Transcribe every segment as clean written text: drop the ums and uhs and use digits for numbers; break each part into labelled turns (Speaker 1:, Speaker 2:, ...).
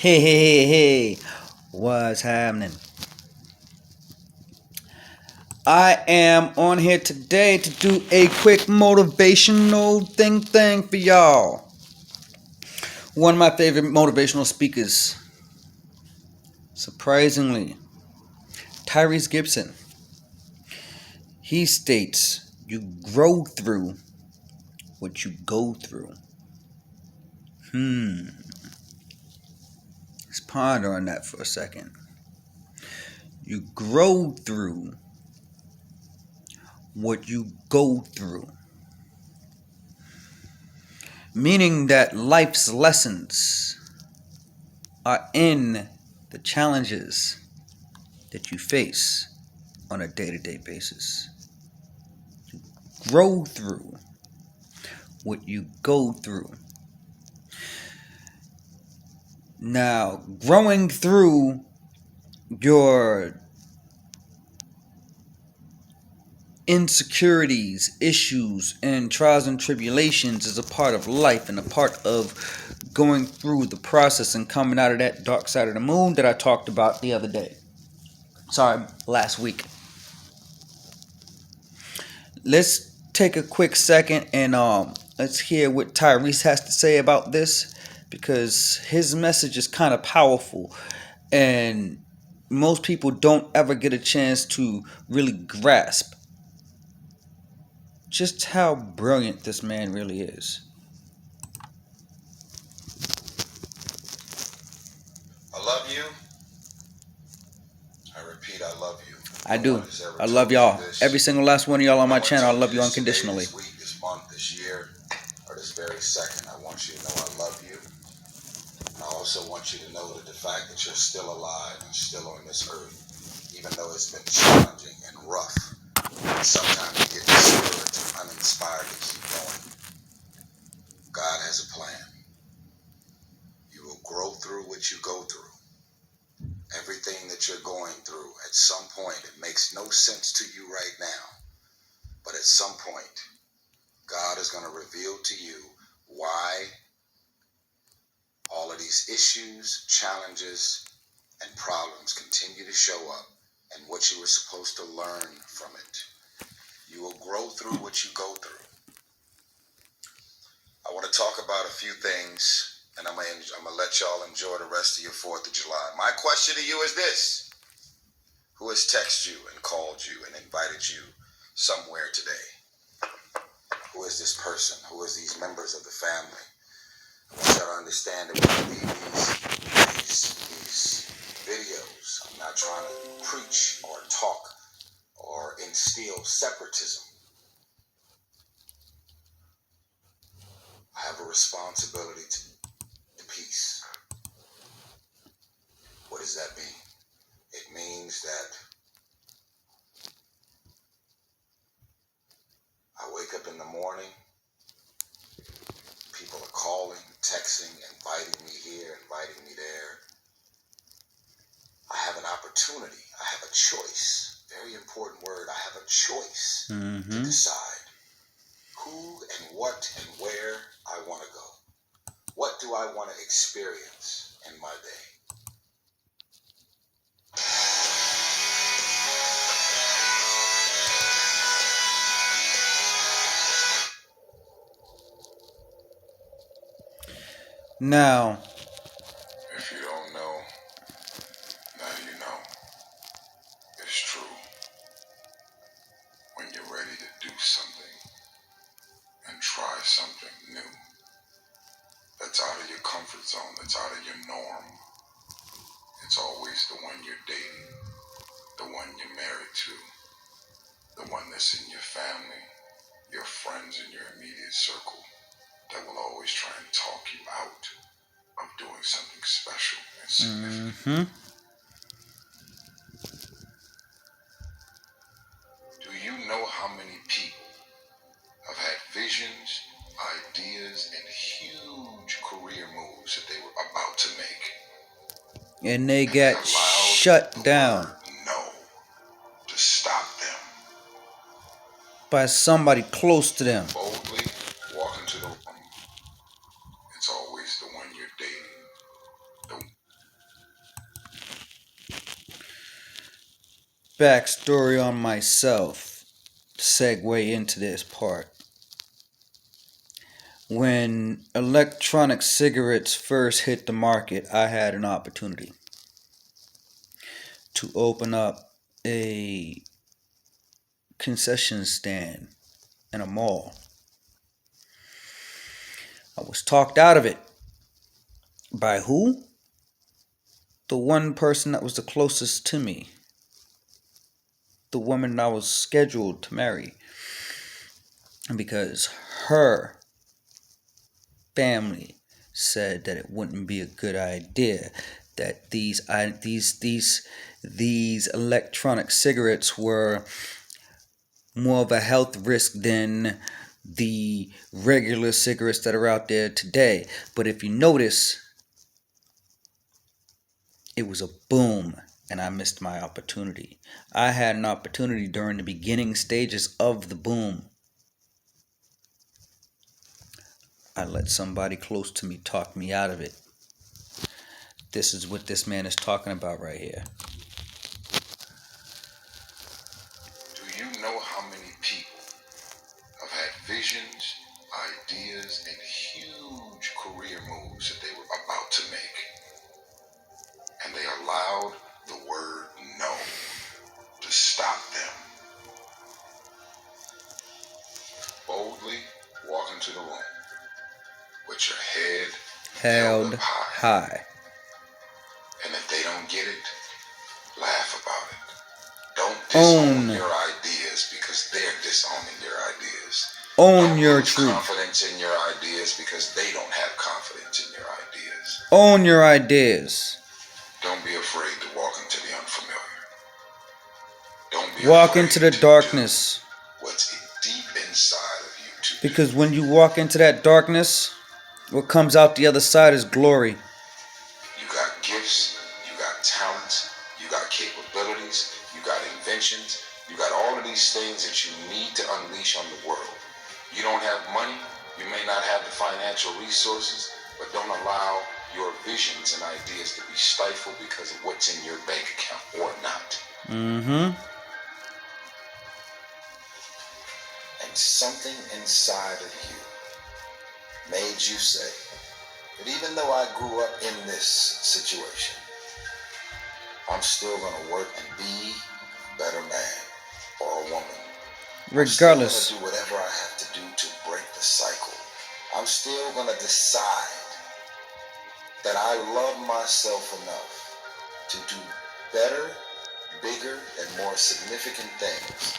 Speaker 1: Hey, what's happening? I am on here today to do a quick motivational thing for y'all. One of my favorite motivational speakers, surprisingly, Tyrese Gibson. He states, you grow through what you go through. Let's ponder on that for a second. You grow through what you go through. Meaning that life's lessons are in the challenges that you face on a day-to-day basis. You grow through what you go through. Now, growing through your insecurities, issues, and trials and tribulations is a part of life and a part of going through the process and coming out of that dark side of the moon that I talked about the other day. Last week. Let's take a quick second and let's hear what Tyrese has to say about this, because his message is kind of powerful and most people don't ever get a chance to really grasp just how brilliant this man really is.
Speaker 2: I love you. I repeat, I love you.
Speaker 1: I do. I love y'all. Every single last one of y'all on my channel, I love you unconditionally.
Speaker 2: This week, this month, this year, or this very second, I want you to know I love you. And I also want you to know that the fact that you're still alive and still on this earth, even though it's been challenging and rough, and sometimes you get discouraged and uninspired to keep going, God has a plan. You will grow through what you go through. Everything that you're going through, at some point, it makes no sense to you right now. But at some point, God is going to reveal to you why all of these issues, challenges, and problems continue to show up and what you were supposed to learn from it. You will grow through what you go through. I want to talk about a few things, and I'm going to let y'all enjoy the rest of your 4th of July. My question to you is this. Who has texted you and called you and invited you somewhere today? Who is this person? Who is these members of the family? I want y'all to understand that when I leave these videos, I'm not trying to preach or talk or instill separatism. I have a responsibility to peace. What does that mean? It means that I wake up in the morning, people are calling, texting, inviting me here, inviting me there. I have an opportunity. I have a choice. Very important word. I have a choice to decide who and what and where I want to go. What do I want to experience in my day?
Speaker 1: Now,
Speaker 2: If you don't know, now you know. It's true. When you're ready to do something and try something new, that's out of your comfort zone, that's out of your norm. It's always the one you're dating, the one you're married to, the one that's in your family, your friends in your immediate circle, that will always try and talk you out of doing something special and significant. Do you know how many people have had visions, ideas, and huge career moves that they were about to make?
Speaker 1: and they got shut down
Speaker 2: No, to stop them.
Speaker 1: by somebody close to them.
Speaker 2: Boldly walk into the room. It's always the one you're dating,
Speaker 1: backstory on myself. Segue into this part. When electronic cigarettes first hit the market, I had an opportunity to open up a concession stand in a mall. I was talked out of it. By who? The one person that was the closest to me. The woman I was scheduled to marry. Because her family said that it wouldn't be a good idea, that these electronic cigarettes were more of a health risk than the regular cigarettes that are out there today. But if you notice, it was a boom, and I missed my opportunity. I had an opportunity during the beginning stages of the boom. I let somebody close to me talk me out of it. This is what this man is talking about right here.
Speaker 2: Do you know how many people have had visions, ideas, and huge career moves that they were about to make, and they allowed the word no to stop them? Boldly walk into the room with your head held up high. And if they don't get it, laugh about it. Don't disown your ideas because they're disowning your ideas.
Speaker 1: Own
Speaker 2: don't
Speaker 1: your
Speaker 2: lose
Speaker 1: truth.
Speaker 2: Confidence in your ideas because they don't have confidence in your ideas.
Speaker 1: Own your ideas.
Speaker 2: Don't be afraid to walk into the unfamiliar. Don't be
Speaker 1: walk
Speaker 2: afraid
Speaker 1: into the
Speaker 2: to
Speaker 1: darkness.
Speaker 2: do what's deep inside of you to
Speaker 1: Because when you walk into that darkness, what comes out the other side is glory.
Speaker 2: You got gifts, you got talents, you got capabilities, you got inventions, you got all of these things that you need to unleash on the world. You don't have money, you may not have the financial resources, but don't allow your visions and ideas to be stifled because of what's in your bank account or not. And something inside of you made you say that even though I grew up in this situation, I'm still going to work and be a better man or a woman.
Speaker 1: Regardless.
Speaker 2: I'm still going to do whatever I have to do to break the cycle. I'm still going to decide that I love myself enough to do better, bigger, and more significant things.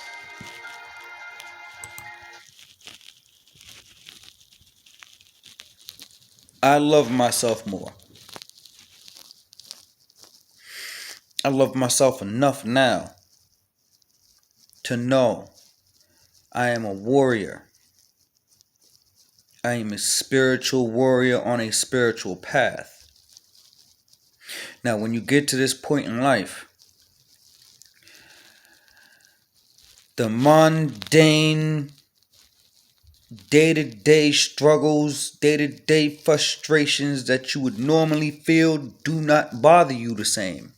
Speaker 1: I love myself more. I love myself enough now to know I am a warrior. I am a spiritual warrior on a spiritual path. Now, when you get to this point in life, the mundane, day-to-day struggles, day-to-day frustrations that you would normally feel do not bother you the same.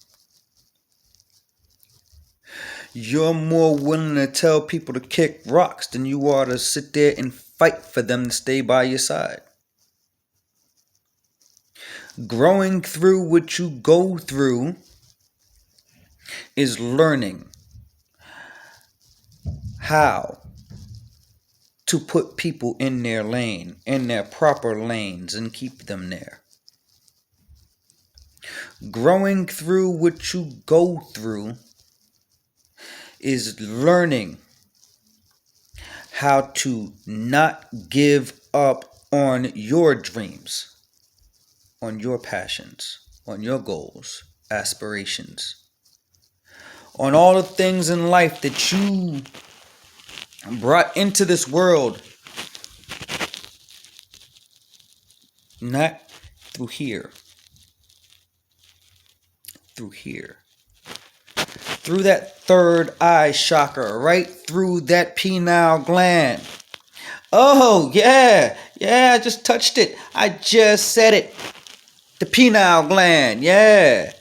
Speaker 1: You're more willing to tell people to kick rocks than you are to sit there and fight for them to stay by your side. Growing through what you go through is learning how to put people in their lane, in their proper lanes, and keep them there. Growing through what you go through is learning how to not give up on your dreams, on your passions, on your goals, aspirations, on all the things in life that you brought into this world, not through here, through that third eye chakra, right through that penile gland. Oh, yeah, I just touched it. I just said it. The penile gland, yeah.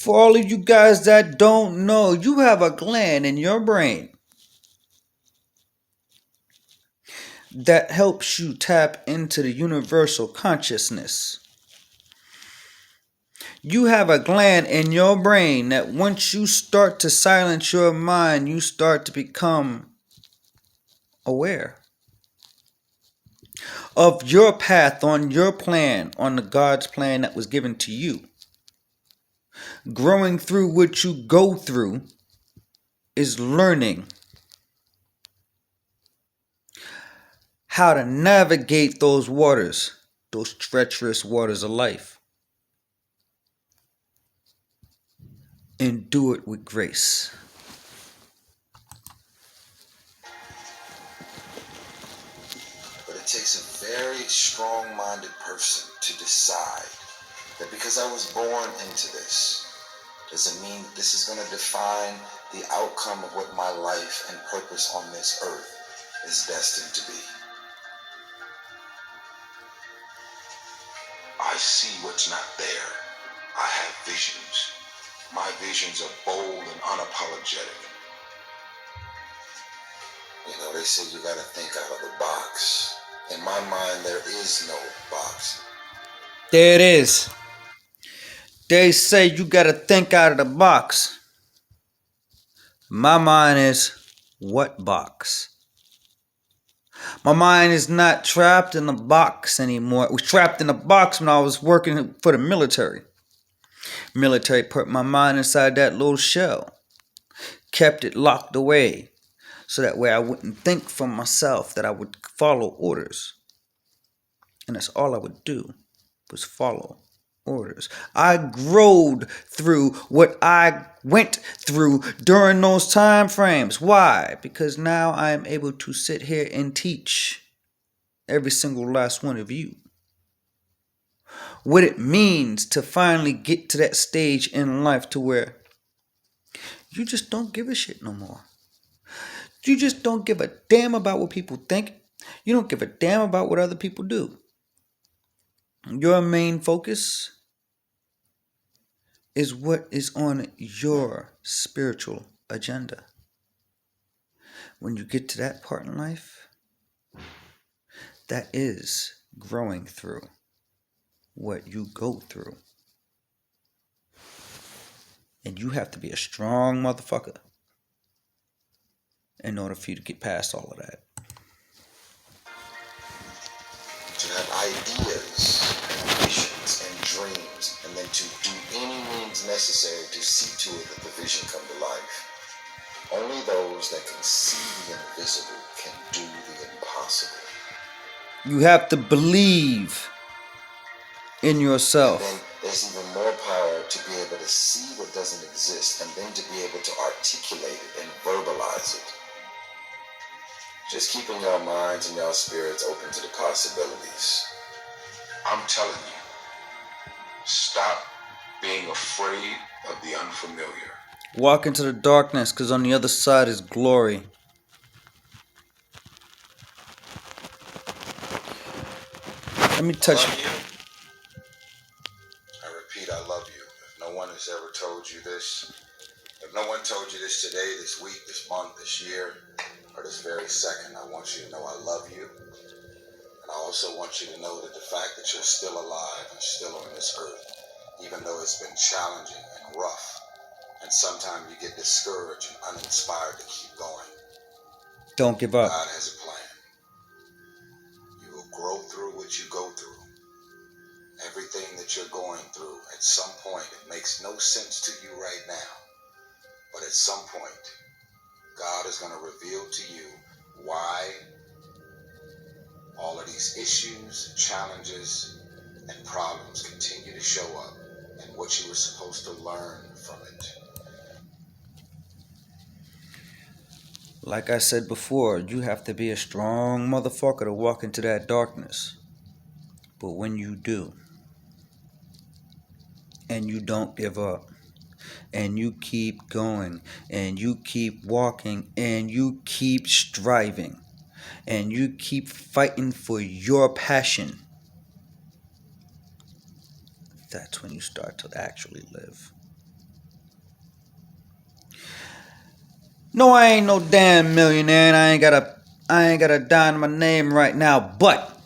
Speaker 1: For all of you guys that don't know, you have a gland in your brain that helps you tap into the universal consciousness. You have a gland in your brain that once you start to silence your mind, you start to become aware of your path on your plan, on the God's plan that was given to you. Growing through what you go through is learning how to navigate those waters, those treacherous waters of life, and do it with grace.
Speaker 2: But it takes a very strong-minded person to decide that because I was born into this, doesn't mean that this is going to define the outcome of what my life and purpose on this earth is destined to be. I see what's not there. I have visions. My visions are bold and unapologetic. You know, they say you gotta think out of the box. In my mind, there is no box.
Speaker 1: There it is. They say you gotta think out of the box. My mind is, what box? My mind is not trapped in a box anymore. It was trapped in a box when I was working for the military. Military put my mind inside that little shell. Kept it locked away. So that way I wouldn't think for myself, that I would follow orders. And that's all I would do, was follow orders. I growed through what I went through during those time frames. Why? Because now I am able to sit here and teach every single last one of you what it means to finally get to that stage in life to where you just don't give a shit no more. You just don't give a damn about what people think. You don't give a damn about what other people do. Your main focus is what is on your spiritual agenda. When you get to that part in life, that is growing through what you go through. And you have to be a strong motherfucker in order for you to get past all of that.
Speaker 2: To have ideas and visions and dreams, and then to do any means necessary to see to it that the vision come to life. Only those that can see the invisible can do the impossible.
Speaker 1: You have to believe in yourself.
Speaker 2: And then there's even more power to be able to see what doesn't exist and then to be able to articulate it and verbalize it. Just keeping your minds and your spirits open to the possibilities. I'm telling you, stop being afraid of the unfamiliar.
Speaker 1: Walk into the darkness, because on the other side is glory. Let me touch
Speaker 2: I love you. I repeat, I love you. If no one has ever told you this, if no one told you this today, this week, this month, this year, or this very second, I want you to know I love you. And I also want you to know that the fact that you're still alive and still on this earth, even though it's been challenging and rough, and sometimes you get discouraged and uninspired to keep going.
Speaker 1: Don't give up.
Speaker 2: God has a plan. You will grow through what you go through. Everything that you're going through, at some point, it makes no sense to you right now. But at some point, God is going to reveal to you why all of these issues, challenges, and problems continue to show up and what you were supposed to learn from it.
Speaker 1: Like I said before, you have to be a strong motherfucker to walk into that darkness. But when you do, and you don't give up, and you keep going, and you keep walking, and you keep striving, and you keep fighting for your passion, that's when you start to actually live. No, I ain't no damn millionaire, and I ain't got a dime in my name right now, but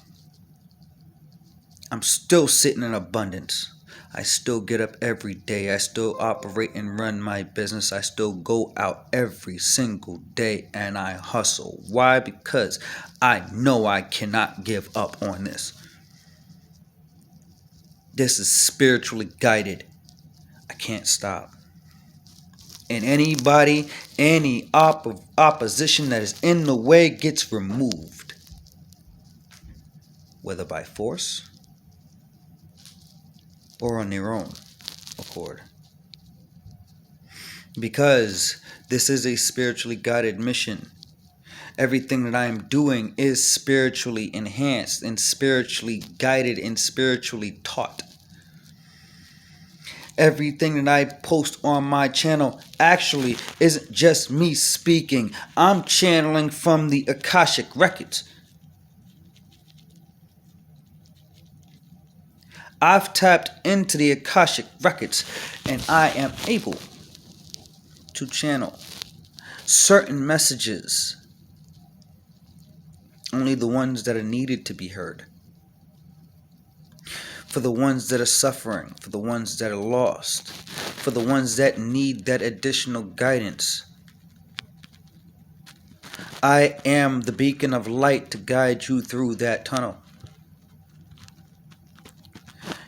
Speaker 1: I'm still sitting in abundance. I still get up every day. I still operate and run my business. I still go out every single day and I hustle. Why? Because I know I cannot give up on this. This is spiritually guided. I can't stop. And any opposition that is in the way gets removed, whether by force or on their own accord. Because this is a spiritually guided mission. Everything that I am doing is spiritually enhanced and spiritually guided and spiritually taught. Everything that I post on my channel actually isn't just me speaking. I'm channeling from the Akashic Records. I've tapped into the Akashic Records and I am able to channel certain messages, only the ones that are needed to be heard, for the ones that are suffering, for the ones that are lost, for the ones that need that additional guidance. I am the beacon of light to guide you through that tunnel.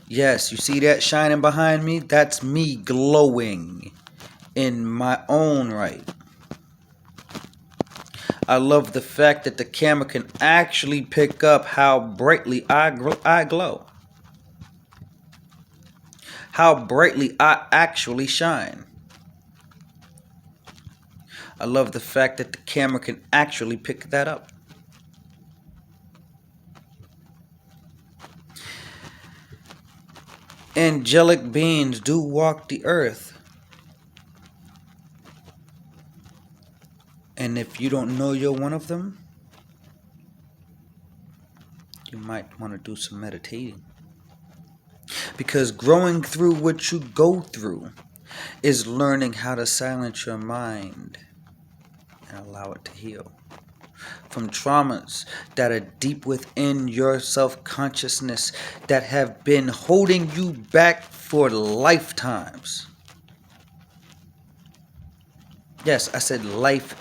Speaker 1: Yes, you see that shining behind me? That's me glowing in my own right. I love the fact that the camera can actually pick up how brightly I glow. How brightly I actually shine. I love the fact that the camera can actually pick that up. Angelic beings do walk the earth. And if you don't know you're one of them, you might want to do some meditating. Because growing through what you go through is learning how to silence your mind and allow it to heal from traumas that are deep within your self-consciousness that have been holding you back for lifetimes. Yes, I said lifetimes.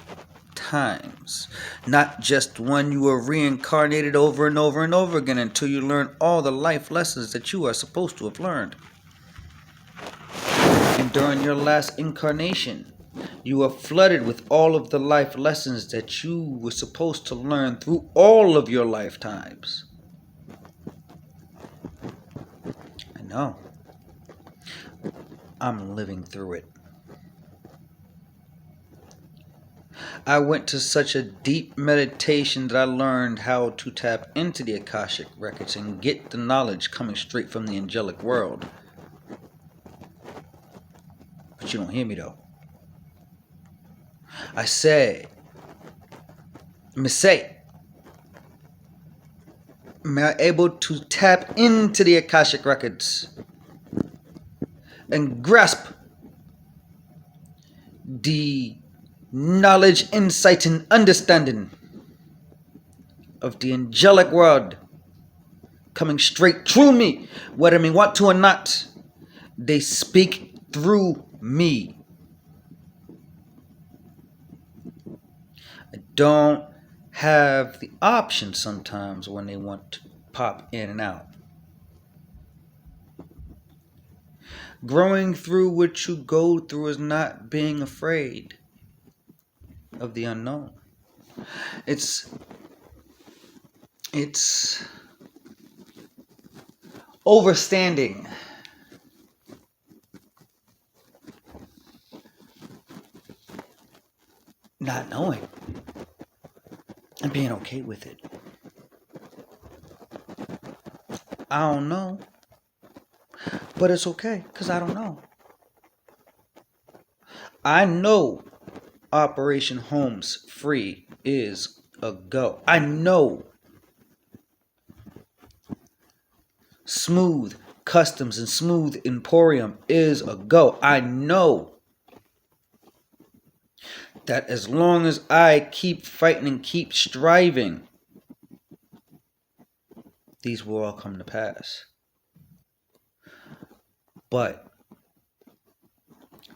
Speaker 1: Not just one. You were reincarnated over and over and over again until you learn all the life lessons that you are supposed to have learned. And during your last incarnation, you were flooded with all of the life lessons that you were supposed to learn through all of your lifetimes. I know. I'm living through it. I went to such a deep meditation that I learned how to tap into the Akashic Records and get the knowledge coming straight from the angelic world. But you don't hear me though. I say, am I able to tap into the Akashic Records and grasp the knowledge, insight, and understanding of the angelic world coming straight through me, whether me want to or not. They speak through me. I don't have the option sometimes when they want to pop in and out. Growing through what you go through is not being afraid of the unknown. It's overstanding. Not knowing and being okay with it. I don't know, but it's okay because I don't know. I know Operation Homes Free is a go. I know Smooth Customs and Smooth Emporium is a go. I know that as long as I keep fighting and keep striving, these will all come to pass. But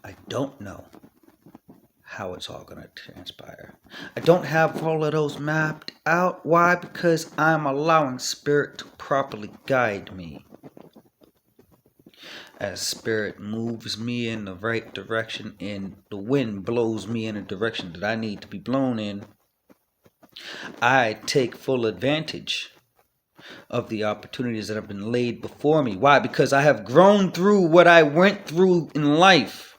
Speaker 1: I don't know how it's all going to transpire. I don't have all of those mapped out. Why? Because I'm allowing Spirit to properly guide me. As Spirit moves me in the right direction and the wind blows me in a direction that I need to be blown in, I take full advantage of the opportunities that have been laid before me. Why? Because I have grown through what I went through in life.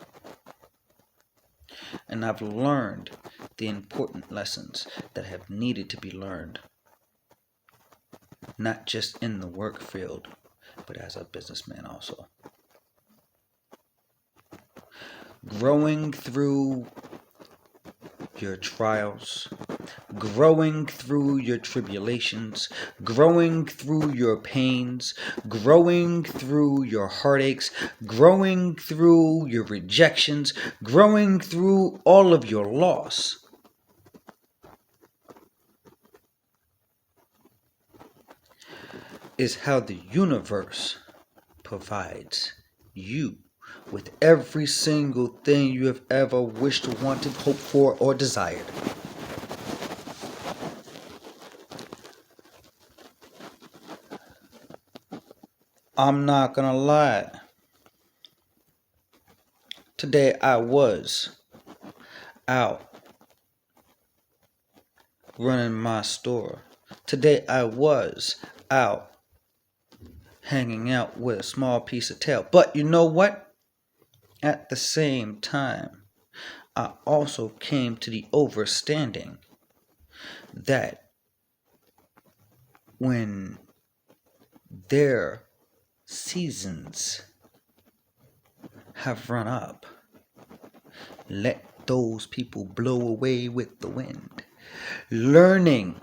Speaker 1: And I've learned the important lessons that have needed to be learned. Not just in the work field, but as a businessman also. Growing through your trials, growing through your tribulations, growing through your pains, growing through your heartaches, growing through your rejections, growing through all of your loss. Is how the universe provides you with every single thing you have ever wished, wanted, hoped for, or desired. I'm not gonna lie. Today I was out running my store. Today I was out hanging out with a small piece of tail. But you know what? At the same time, I also came to the understanding that when their seasons have run up, let those people blow away with the wind. Learning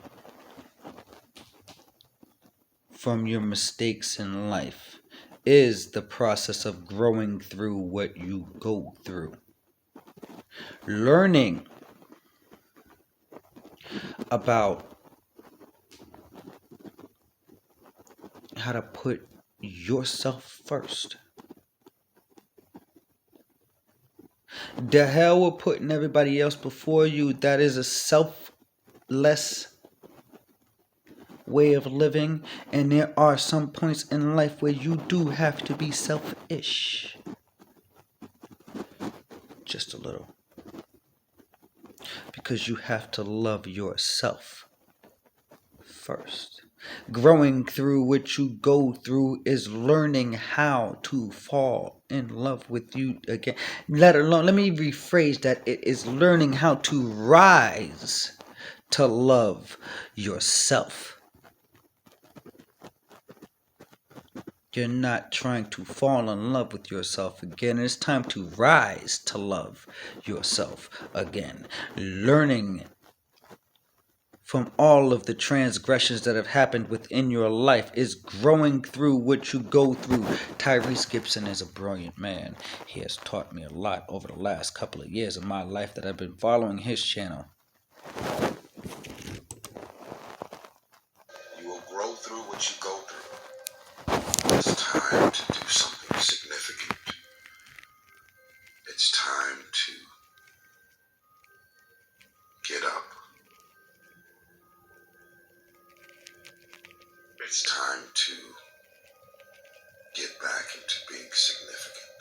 Speaker 1: from your mistakes in life is the process of growing through what you go through. Learning about how to put yourself first. The hell with putting everybody else before you. That is a selfless way of living, and there are some points in life where you do have to be selfish. Just a little. Because you have to love yourself first. Growing through what you go through is learning how to fall in love with you again. Let me rephrase that. It is learning how to rise to love yourself. You're not trying to fall in love with yourself again. It's time to rise to love yourself again. Learning from all of the transgressions that have happened within your life is growing through what you go through. Tyrese Gibson is a brilliant man. He has taught me a lot over the last couple of years of my life that I've been following his channel.
Speaker 2: You will grow through what you go through. It's time to do something significant. It's time to get up. It's time to get back into being significant.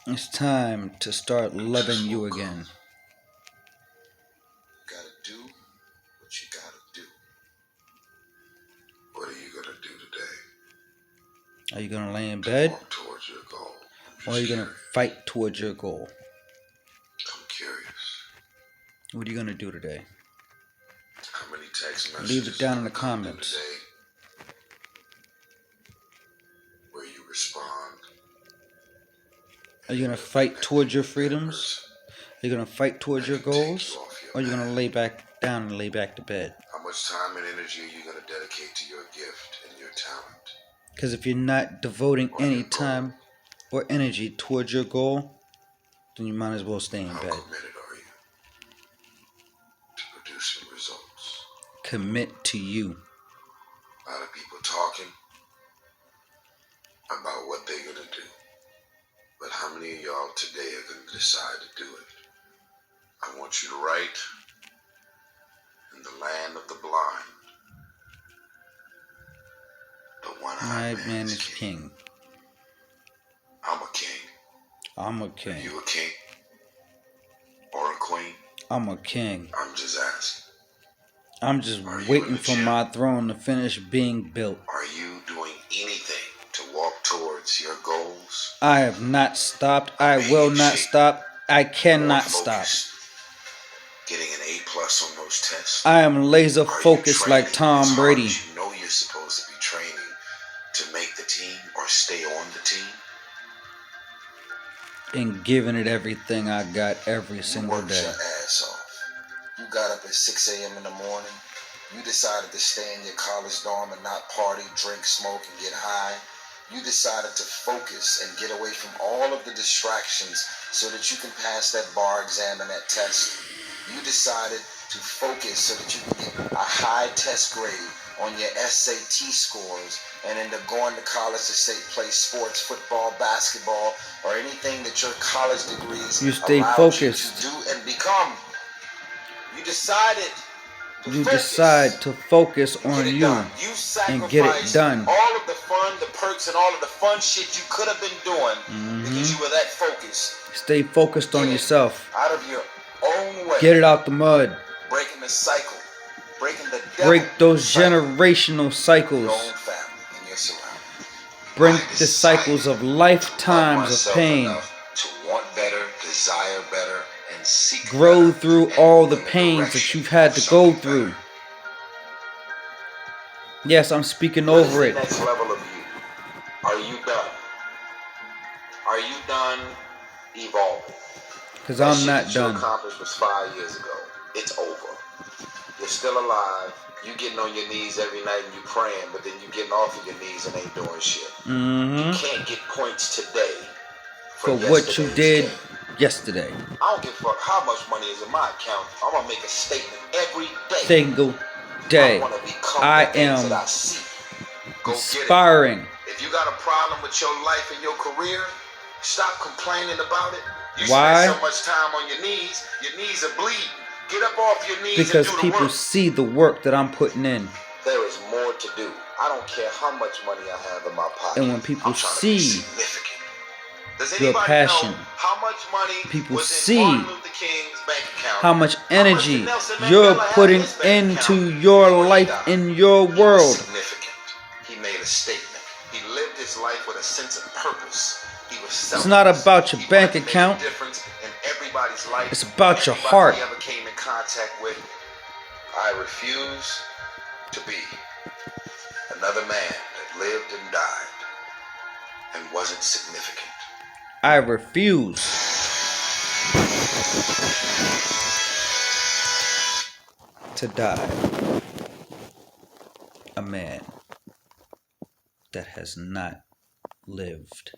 Speaker 1: It's time to start loving you again.
Speaker 2: You gotta do what you gotta do. What are you gonna do today?
Speaker 1: Are you gonna lay in bed?
Speaker 2: Walk towards your goal.
Speaker 1: Or are you gonna fight towards your goal?
Speaker 2: I'm curious.
Speaker 1: What are you gonna do today?
Speaker 2: How many text messages?
Speaker 1: Leave it down in the comments.
Speaker 2: Today where you respond.
Speaker 1: Are you gonna fight towards your freedoms? Are you gonna fight towards your goals? Or are you gonna lay back down and lay back to bed?
Speaker 2: How much time and energy are you gonna dedicate to your gift and your talent?
Speaker 1: Because if you're not devoting any time or energy towards your goal, then you might as well stay in
Speaker 2: How
Speaker 1: bed.
Speaker 2: committed are you to producing results?
Speaker 1: Commit to you.
Speaker 2: A lot of people talking about what they're gonna do, but how many of y'all today are gonna decide to do it? I want you to write, in the land of the blind, the one-eyed man is king. I'm a king.
Speaker 1: I'm a
Speaker 2: Are
Speaker 1: king.
Speaker 2: you a king or a queen?
Speaker 1: I'm a king.
Speaker 2: I'm just asking.
Speaker 1: I'm just
Speaker 2: Are you
Speaker 1: waiting
Speaker 2: in the
Speaker 1: for
Speaker 2: gym?
Speaker 1: my throne to finish being built.
Speaker 2: Are you doing anything to walk towards your goals?
Speaker 1: I have not stopped. I will not stop. I cannot stop.
Speaker 2: Getting an A+ on those tests?
Speaker 1: I am laser
Speaker 2: Are you
Speaker 1: focused like
Speaker 2: training
Speaker 1: Tom
Speaker 2: as hard
Speaker 1: Brady.
Speaker 2: as you know you're supposed to be training to make the team or stay on the team?
Speaker 1: And giving it everything I got every single
Speaker 2: You worked
Speaker 1: day.
Speaker 2: your ass off. You got up at 6 a.m. in the morning. You decided to stay in your college dorm and not party, drink, smoke, and get high. You decided to focus and get away from all of the distractions so that you can pass that bar exam and that test. You decided to focus so that you can get a high test grade on your SAT scores and end up going to college to say play sports, football, basketball, or anything that your college degrees
Speaker 1: You stay
Speaker 2: allowed
Speaker 1: focused.
Speaker 2: you to do and become. You decided to
Speaker 1: You
Speaker 2: focus.
Speaker 1: decide to focus
Speaker 2: Get
Speaker 1: on
Speaker 2: it
Speaker 1: you
Speaker 2: done. You
Speaker 1: and get it
Speaker 2: sacrificed
Speaker 1: done.
Speaker 2: all of the fun, the perks, and all of the fun shit you could have been doing because you were that focused.
Speaker 1: Stay focused on
Speaker 2: Get it
Speaker 1: yourself.
Speaker 2: out of your own way.
Speaker 1: Get it out the mud.
Speaker 2: Breaking the cycle. Breaking the devil
Speaker 1: Break those
Speaker 2: cycle.
Speaker 1: generational
Speaker 2: Your own
Speaker 1: cycles.
Speaker 2: family and your surroundings.
Speaker 1: Break
Speaker 2: I
Speaker 1: the cycles of
Speaker 2: decided to love
Speaker 1: lifetimes of
Speaker 2: myself
Speaker 1: pain.
Speaker 2: enough to want better, desire better, and seek
Speaker 1: Grow
Speaker 2: better,
Speaker 1: through
Speaker 2: and
Speaker 1: all
Speaker 2: move
Speaker 1: the
Speaker 2: in
Speaker 1: pains that
Speaker 2: direction
Speaker 1: you've had
Speaker 2: of
Speaker 1: to go
Speaker 2: something
Speaker 1: through.
Speaker 2: better.
Speaker 1: Yes, I'm speaking
Speaker 2: What is
Speaker 1: over
Speaker 2: the
Speaker 1: it.
Speaker 2: next level of you? Are you done? Are you done evolving?
Speaker 1: Because
Speaker 2: That
Speaker 1: I'm
Speaker 2: shit
Speaker 1: not
Speaker 2: that you
Speaker 1: done.
Speaker 2: accomplished was 5 years ago. It's over. You're still alive. You getting on your knees every night and you praying, but then you getting off of your knees and ain't doing shit. You can't get points today
Speaker 1: For what you did
Speaker 2: game.
Speaker 1: yesterday.
Speaker 2: I don't give a fuck how much money is in my account. I'm gonna make a statement every day.
Speaker 1: Single day.
Speaker 2: I wanna become
Speaker 1: I
Speaker 2: the things
Speaker 1: am
Speaker 2: that I see. Go
Speaker 1: inspiring.
Speaker 2: get it. If you got a problem with your life and your career, stop complaining about it. You
Speaker 1: Why?
Speaker 2: spend so much time on your knees are bleeding. Get up off your knees
Speaker 1: Because
Speaker 2: and do the
Speaker 1: people
Speaker 2: work.
Speaker 1: see the work that I'm putting in.
Speaker 2: There is more to do. I don't care how much money I have in my pocket.
Speaker 1: And when people
Speaker 2: I'm trying to be
Speaker 1: see
Speaker 2: significant. Does
Speaker 1: your
Speaker 2: anybody
Speaker 1: passion,
Speaker 2: know how much money
Speaker 1: people
Speaker 2: was in
Speaker 1: see
Speaker 2: Martin Luther King's bank account?
Speaker 1: how much energy
Speaker 2: How much did Nelson
Speaker 1: you're
Speaker 2: Mandela have in
Speaker 1: putting
Speaker 2: his bank
Speaker 1: into
Speaker 2: account
Speaker 1: your
Speaker 2: before he
Speaker 1: life,
Speaker 2: died?
Speaker 1: in your
Speaker 2: He was
Speaker 1: world.
Speaker 2: significant. He made a statement. He lived his life with a sense of purpose. He was selfless.
Speaker 1: It's not about your
Speaker 2: He
Speaker 1: bank
Speaker 2: wanted to
Speaker 1: account.
Speaker 2: make a difference in everybody's life.
Speaker 1: It's about your
Speaker 2: Everybody
Speaker 1: heart.
Speaker 2: he ever came in contact with. I refuse to be another man that lived and died and wasn't significant.
Speaker 1: I refuse to die a man that has not lived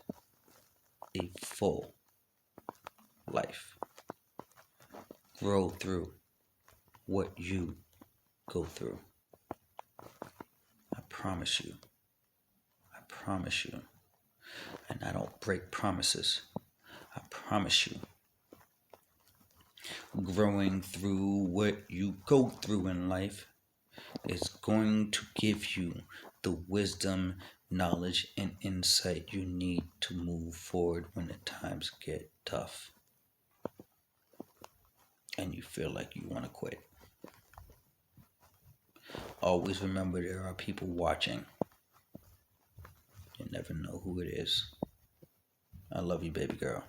Speaker 1: a full life. Grow through what you go through. I promise you. I promise you. And I don't break promises. I promise you. Growing through what you go through in life is going to give you the wisdom, knowledge, and insight you need to move forward when the times get tough and you feel like you want to quit. Always remember there are people watching. You never know who it is. I love you, baby girl.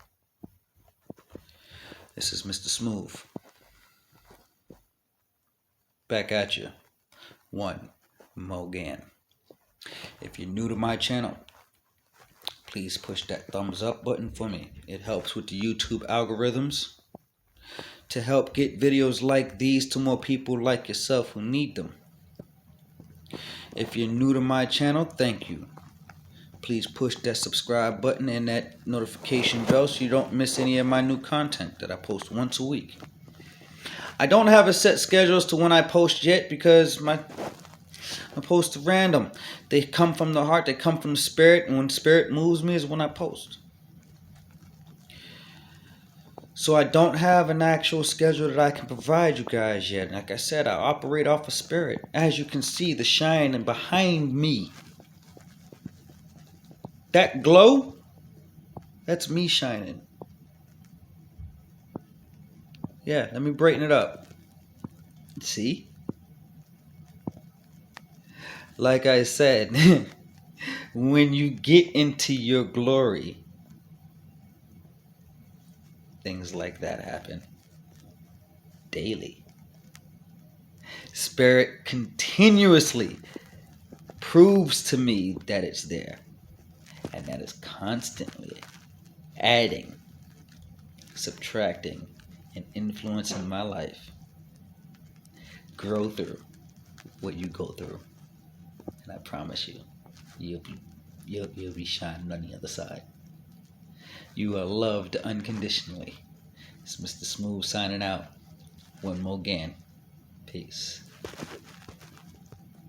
Speaker 1: This is Mr. Smooth. Back at you. One Mogan. If you're new to my channel, please push that thumbs up button for me. It helps with the YouTube algorithms to help get videos like these to more people like yourself who need them. If you're new to my channel, thank you. please push that subscribe button and that notification bell so you don't miss any of my new content that I post once a week. I don't have a set schedule as to when I post yet because my posts are random. They come from the heart, they come from the spirit, and when spirit moves me is when I post. So I don't have an actual schedule that I can provide you guys yet. Like I said, I operate off of spirit. As you can see, the shine behind me, that glow, that's me shining. Yeah, let me brighten it up. See? Like I said, when you get into your glory, things like that happen daily. Spirit continuously proves to me that it's there, and that is constantly adding, subtracting, and influencing my life. Grow through what you go through, and I promise you, you'll be shining on the other side. You are loved unconditionally. It's Mr. Smooth signing out. One more again. Peace.